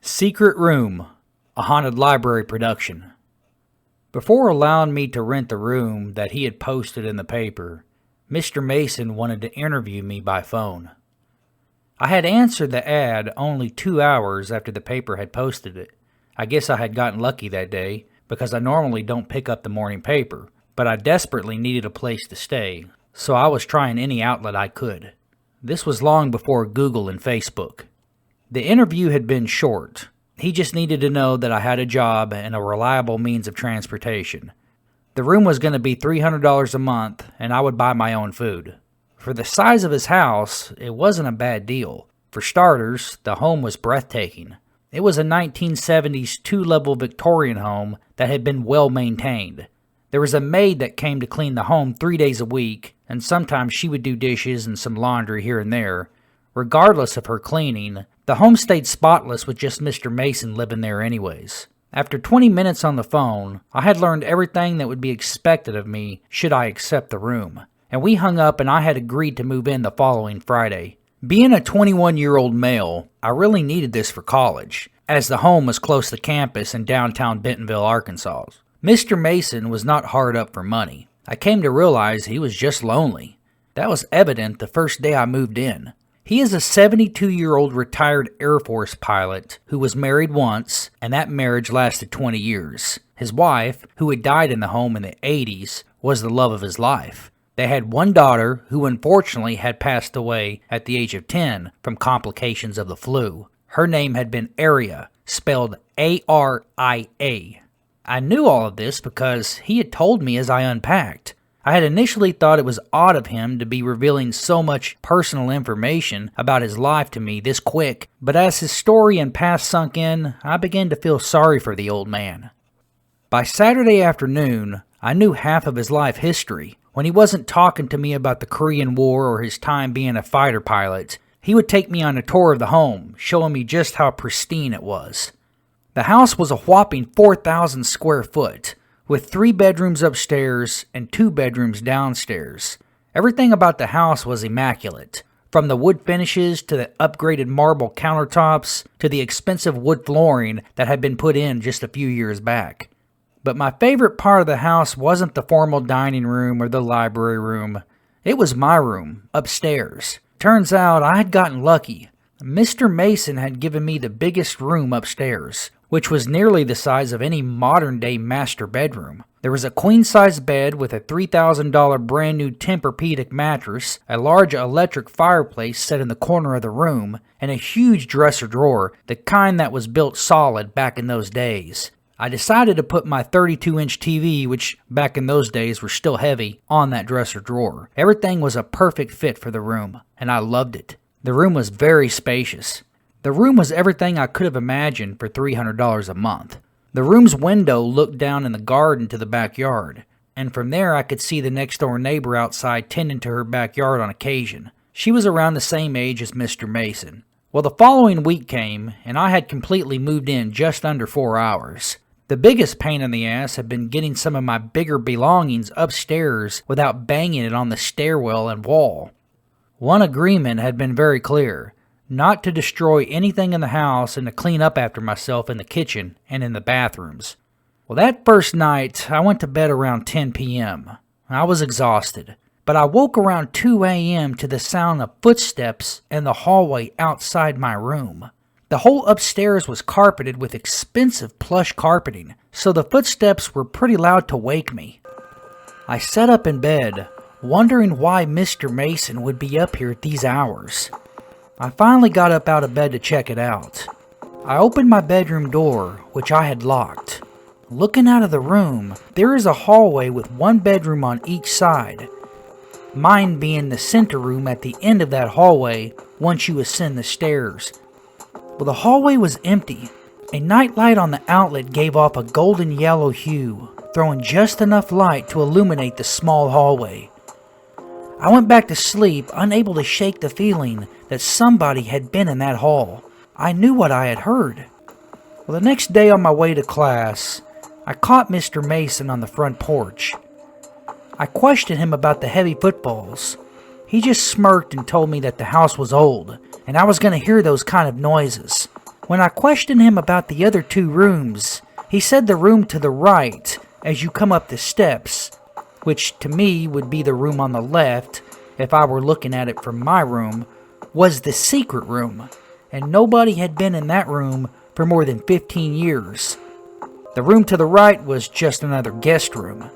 Secret Room, a haunted library production. Before allowing me to rent the room that he had posted in the paper, Mr. Mason wanted to interview me by phone. I had answered the ad only 2 hours after the paper had posted it. I guess I had gotten lucky that day, because I normally don't pick up the morning paper, but I desperately needed a place to stay, so I was trying any outlet I could. This was long before Google and Facebook. The interview had been short. He just needed to know that I had a job and a reliable means of transportation. The room was going to be $300 a month, and I would buy my own food. For the size of his house, it wasn't a bad deal. For starters, the home was breathtaking. It was a 1970s two-level Victorian home that had been well maintained. There was a maid that came to clean the home 3 days a week, and sometimes she would do dishes and some laundry here and there. Regardless of her cleaning, the home stayed spotless with just Mr. Mason living there anyways. After 20 minutes on the phone, I had learned everything that would be expected of me should I accept the room, and we hung up and I had agreed to move in the following Friday. Being a 21-year-old male, I really needed this for college, as the home was close to campus in downtown Bentonville, Arkansas. Mr. Mason was not hard up for money. I came to realize he was just lonely. That was evident the first day I moved in. He is a 72-year-old retired Air Force pilot who was married once, and that marriage lasted 20 years. His wife, who had died in the home in the 80s, was the love of his life. They had one daughter who unfortunately had passed away at the age of 10 from complications of the flu. Her name had been Aria, spelled A-R-I-A. I knew all of this because he had told me as I unpacked. I had initially thought it was odd of him to be revealing so much personal information about his life to me this quick, but as his story and past sunk in, I began to feel sorry for the old man. By Saturday afternoon, I knew half of his life history. When he wasn't talking to me about the Korean War or his time being a fighter pilot, he would take me on a tour of the home, showing me just how pristine it was. The house was a whopping 4,000 square foot, with 3 bedrooms upstairs and 2 bedrooms downstairs. Everything about the house was immaculate, from the wood finishes to the upgraded marble countertops to the expensive wood flooring that had been put in just a few years back. But my favorite part of the house wasn't the formal dining room or the library room. It was my room, upstairs. Turns out I had gotten lucky. Mr. Mason had given me the biggest room upstairs, which was nearly the size of any modern-day master bedroom. There was a queen-size bed with a $3,000 brand-new Tempur-Pedic mattress, a large electric fireplace set in the corner of the room, and a huge dresser drawer, the kind that was built solid back in those days. I decided to put my 32-inch TV, which back in those days were still heavy, on that dresser drawer. Everything was a perfect fit for the room, and I loved it. The room was very spacious. The room was everything I could have imagined for $300 a month. The room's window looked down in the garden to the backyard, and from there I could see the next-door neighbor outside tending to her backyard on occasion. She was around the same age as Mr. Mason. Well, the following week came, and I had completely moved in just under 4 hours. The biggest pain in the ass had been getting some of my bigger belongings upstairs without banging it on the stairwell and wall. One agreement had been very clear: not to destroy anything in the house and to clean up after myself in the kitchen and in the bathrooms. Well, that first night, I went to bed around 10 p.m. I was exhausted, but I woke around 2 a.m. to the sound of footsteps in the hallway outside my room. The whole upstairs was carpeted with expensive plush carpeting, so the footsteps were pretty loud to wake me. I sat up in bed, wondering why Mr. Mason would be up here at these hours. I finally got up out of bed to check it out. I opened my bedroom door, which I had locked. Looking out of the room, there is a hallway with 1 bedroom on each side, mine being the center room at the end of that hallway once you ascend the stairs. Well, the hallway was empty. A nightlight on the outlet gave off a golden yellow hue, throwing just enough light to illuminate the small hallway. I went back to sleep, unable to shake the feeling that somebody had been in that hall. I knew what I had heard. Well, the next day on my way to class, I caught Mr. Mason on the front porch. I questioned him about the heavy footfalls. He just smirked and told me that the house was old, and I was going to hear those kind of noises. When I questioned him about the other two rooms, he said the room to the right as you come up the steps, which to me would be the room on the left if I were looking at it from my room, was the secret room, and nobody had been in that room for more than 15 years. The room to the right was just another guest room.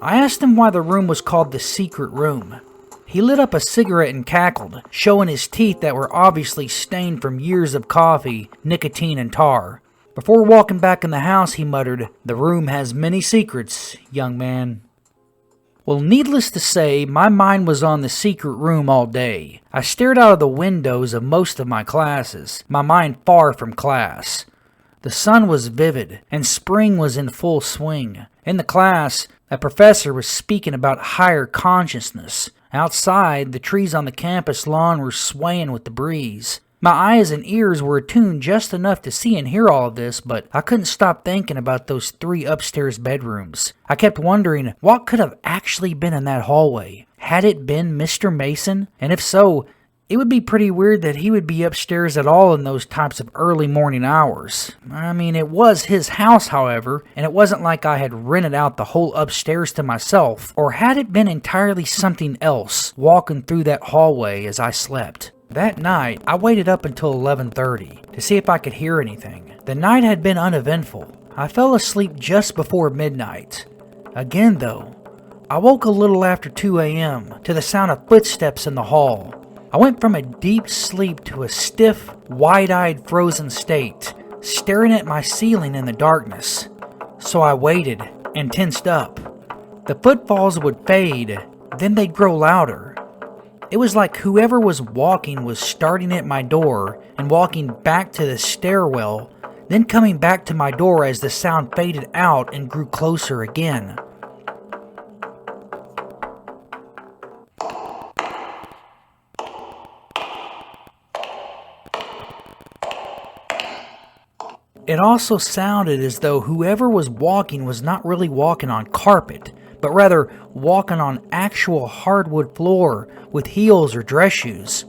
I asked him why the room was called the secret room. He lit up a cigarette and cackled, showing his teeth that were obviously stained from years of coffee, nicotine, and tar. Before walking back in the house, he muttered, "The room has many secrets, young man." Well, needless to say, my mind was on the secret room all day. I stared out of the windows of most of my classes, my mind far from class. The sun was vivid, and spring was in full swing. In the class, a professor was speaking about higher consciousness. Outside, the trees on the campus lawn were swaying with the breeze. My eyes and ears were attuned just enough to see and hear all of this, but I couldn't stop thinking about those 3 upstairs bedrooms. I kept wondering what could have actually been in that hallway. Had it been Mr. Mason? And if so, it would be pretty weird that he would be upstairs at all in those types of early morning hours. I mean, it was his house, however, and it wasn't like I had rented out the whole upstairs to myself. Or had it been entirely something else walking through that hallway as I slept? That night, I waited up until 11:30 to see if I could hear anything. The night had been uneventful. I fell asleep just before midnight. Again, though, I woke a little after 2 a.m. to the sound of footsteps in the hall. I went from a deep sleep to a stiff, wide-eyed, frozen state, staring at my ceiling in the darkness. So I waited and tensed up. The footfalls would fade, then they'd grow louder. It was like whoever was walking was starting at my door and walking back to the stairwell, then coming back to my door as the sound faded out and grew closer again. It also sounded as though whoever was walking was not really walking on carpet, but rather walking on actual hardwood floor with heels or dress shoes.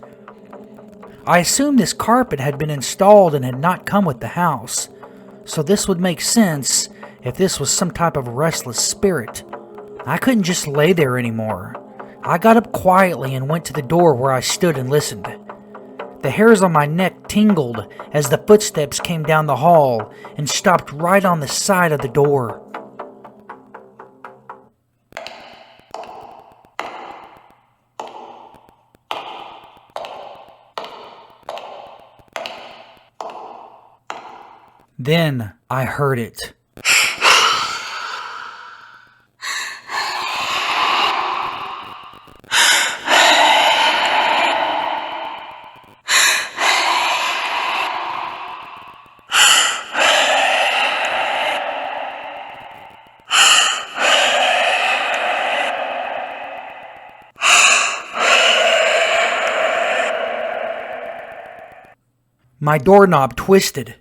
I assumed this carpet had been installed and had not come with the house, so this would make sense if this was some type of restless spirit. I couldn't just lay there anymore. I got up quietly and went to the door where I stood and listened. The hairs on my neck tingled as the footsteps came down the hall and stopped right on the side of the door. Then I heard it. My doorknob twisted.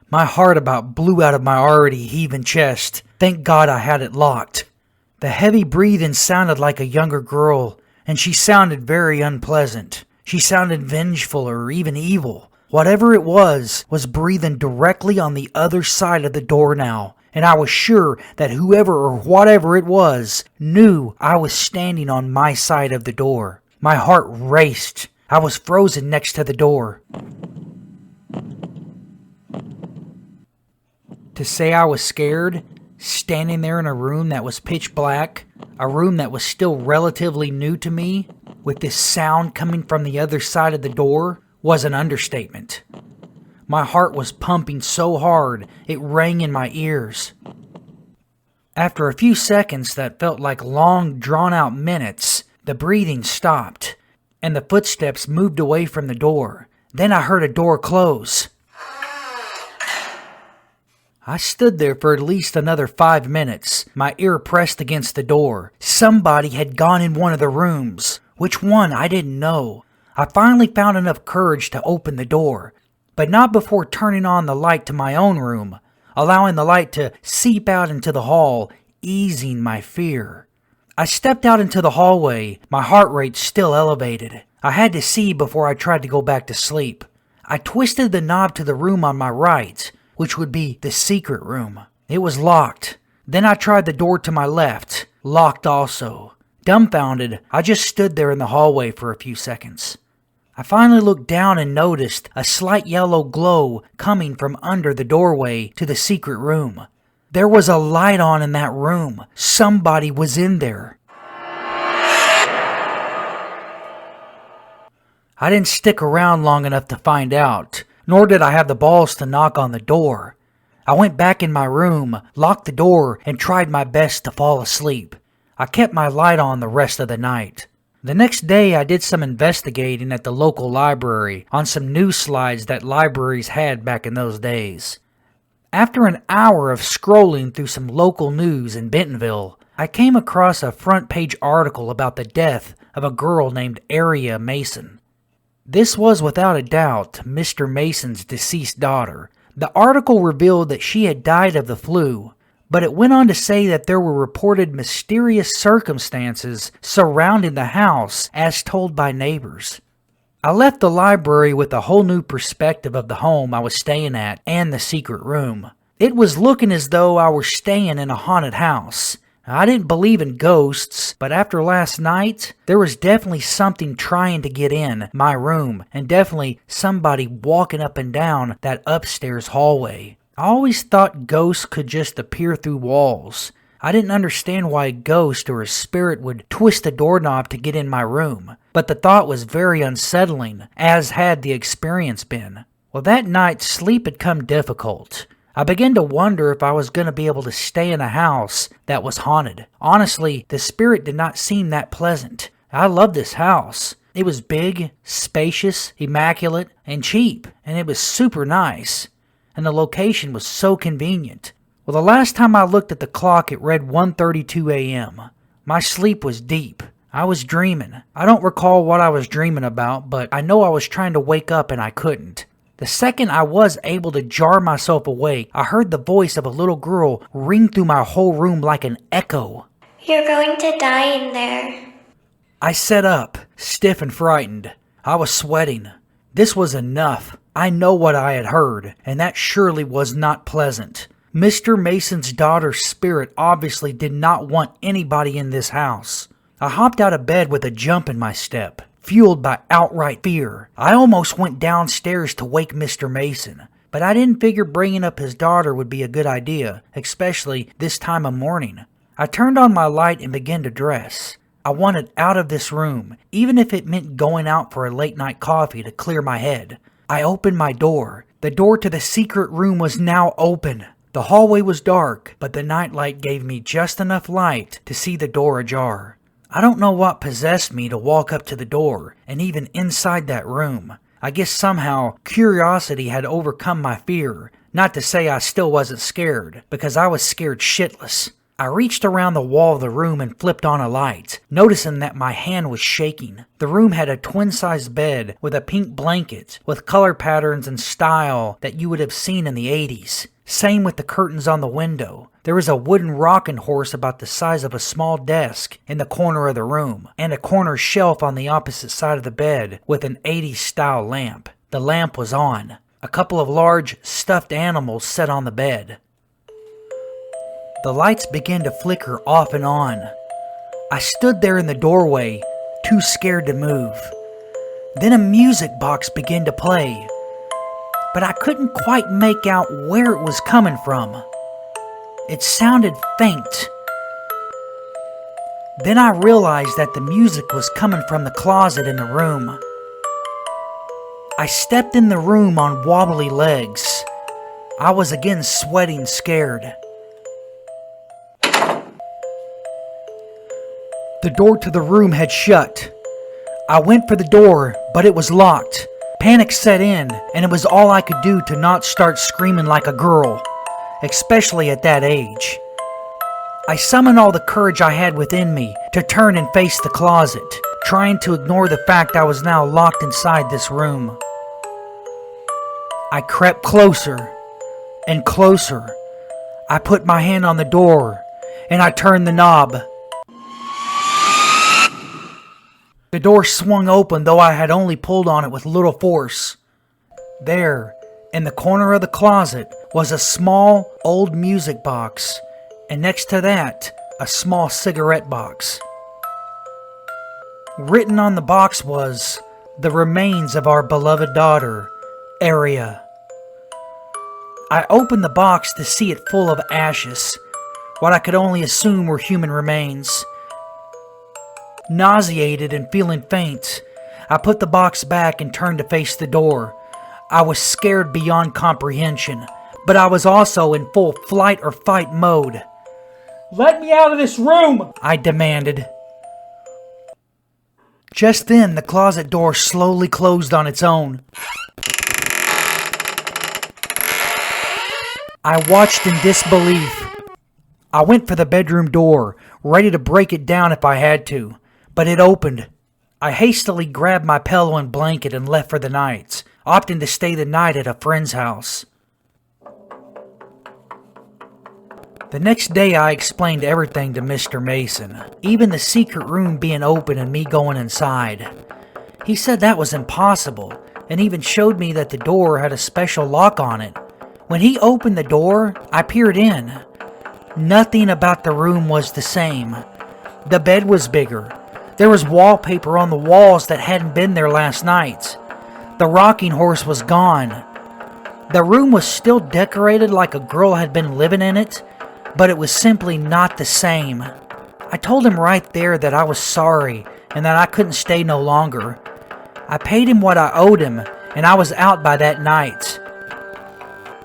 My heart about blew out of my already heaving chest. Thank God I had it locked. The heavy breathing sounded like a younger girl, and she sounded very unpleasant. She sounded vengeful or even evil. Whatever it was breathing directly on the other side of the door now, and I was sure that whoever or whatever it was knew I was standing on my side of the door. My heart raced. I was frozen next to the door. To say I was scared, standing there in a room that was pitch black, a room that was still relatively new to me, with this sound coming from the other side of the door, was an understatement. My heart was pumping so hard it rang in my ears. After a few seconds that felt like long, drawn-out minutes, the breathing stopped, and the footsteps moved away from the door. Then I heard a door close. I stood there for at least another 5 minutes, my ear pressed against the door. Somebody had gone in one of the rooms. Which one, I didn't know. I finally found enough courage to open the door, but not before turning on the light to my own room, allowing the light to seep out into the hall, easing my fear. I stepped out into the hallway, my heart rate still elevated. I had to see before I tried to go back to sleep. I twisted the knob to the room on my right, which would be the secret room. It was locked. Then I tried the door to my left, locked also. Dumbfounded, I just stood there in the hallway for a few seconds. I finally looked down and noticed a slight yellow glow coming from under the doorway to the secret room. There was a light on in that room. Somebody was in there. I didn't stick around long enough to find out, nor did I have the balls to knock on the door. I went back in my room, locked the door, and tried my best to fall asleep. I kept my light on the rest of the night. The next day, I did some investigating at the local library on some news slides that libraries had back in those days. After an hour of scrolling through some local news in Bentonville, I came across a front-page article about the death of a girl named Aria Mason. This was without a doubt Mr. Mason's deceased daughter. The article revealed that she had died of the flu, but it went on to say that there were reported mysterious circumstances surrounding the house as told by neighbors. I left the library with a whole new perspective of the home I was staying at and the secret room. It was looking as though I were staying in a haunted house. I didn't believe in ghosts, but after last night, there was definitely something trying to get in my room and definitely somebody walking up and down that upstairs hallway. I always thought ghosts could just appear through walls. I didn't understand why a ghost or a spirit would twist a doorknob to get in my room, but the thought was very unsettling, as had the experience been. Well, that night, sleep had come difficult. I began to wonder if I was going to be able to stay in a house that was haunted. Honestly, the spirit did not seem that pleasant. I loved this house. It was big, spacious, immaculate, and cheap, and it was super nice. And the location was so convenient. Well, the last time I looked at the clock, it read 1:32 a.m. My sleep was deep. I was dreaming. I don't recall what I was dreaming about, but I know I was trying to wake up and I couldn't. The second I was able to jar myself awake, I heard the voice of a little girl ring through my whole room like an echo. You're going to die in there. I sat up, stiff and frightened. I was sweating. This was enough. I know what I had heard, and that surely was not pleasant. Mr. Mason's daughter's spirit obviously did not want anybody in this house. I hopped out of bed with a jump in my step, fueled by outright fear. I almost went downstairs to wake Mr. Mason, but I didn't figure bringing up his daughter would be a good idea, especially this time of morning. I turned on my light and began to dress. I wanted out of this room, even if it meant going out for a late-night coffee to clear my head. I opened my door. The door to the secret room was now open. The hallway was dark, but the nightlight gave me just enough light to see the door ajar. I don't know what possessed me to walk up to the door, and even inside that room. I guess somehow curiosity had overcome my fear. Not to say I still wasn't scared, because I was scared shitless. I reached around the wall of the room and flipped on a light, noticing that my hand was shaking. The room had a twin-sized bed with a pink blanket, with color patterns and style that you would have seen in the 80s. Same with the curtains on the window. There was a wooden rocking horse about the size of a small desk in the corner of the room, and a corner shelf on the opposite side of the bed with an 80s-style lamp. The lamp was on. A couple of large, stuffed animals sat on the bed. The lights began to flicker off and on. I stood there in the doorway, too scared to move. Then a music box began to play, but I couldn't quite make out where it was coming from. It sounded faint. Then I realized that the music was coming from the closet in the room. I stepped in the room on wobbly legs. I was again sweating, scared. The door to the room had shut. I went for the door, but it was locked. Panic set in, and it was all I could do to not start screaming like a girl, especially at that age. I summoned all the courage I had within me to turn and face the closet, trying to ignore the fact I was now locked inside this room. I crept closer and closer. I put my hand on the door, and I turned the knob. The door swung open, though I had only pulled on it with little force. There, in the corner of the closet, was a small, old music box, and next to that, a small cigarette box. Written on the box was, "The remains of our beloved daughter, Aria." I opened the box to see it full of ashes, what I could only assume were human remains. Nauseated and feeling faint, I put the box back and turned to face the door. I was scared beyond comprehension, but I was also in full flight or fight mode. "Let me out of this room!" I demanded. Just then, the closet door slowly closed on its own. I watched in disbelief. I went for the bedroom door, ready to break it down if I had to, but it opened. I hastily grabbed my pillow and blanket and left for the night, opting to stay the night at a friend's house. The next day I explained everything to Mr. Mason, even the secret room being open and me going inside. He said that was impossible, and even showed me that the door had a special lock on it. When he opened the door, I peered in. Nothing about the room was the same. The bed was bigger. There was wallpaper on the walls that hadn't been there last night. The rocking horse was gone. The room was still decorated like a girl had been living in it, but it was simply not the same. I told him right there that I was sorry and that I couldn't stay no longer. I paid him what I owed him, and I was out by that night.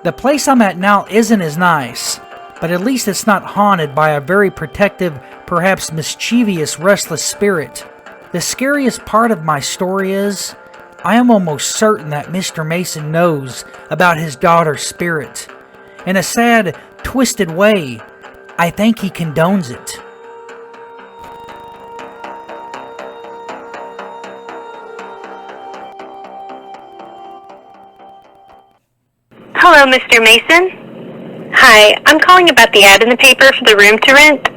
The place I'm at now isn't as nice, but at least it's not haunted by a very protective, perhaps mischievous, restless spirit. The scariest part of my story is, I am almost certain that Mr. Mason knows about his daughter's spirit. In a sad, twisted way, I think he condones it. Hello, Mr. Mason. Hi, I'm calling about the ad in the paper for the room to rent.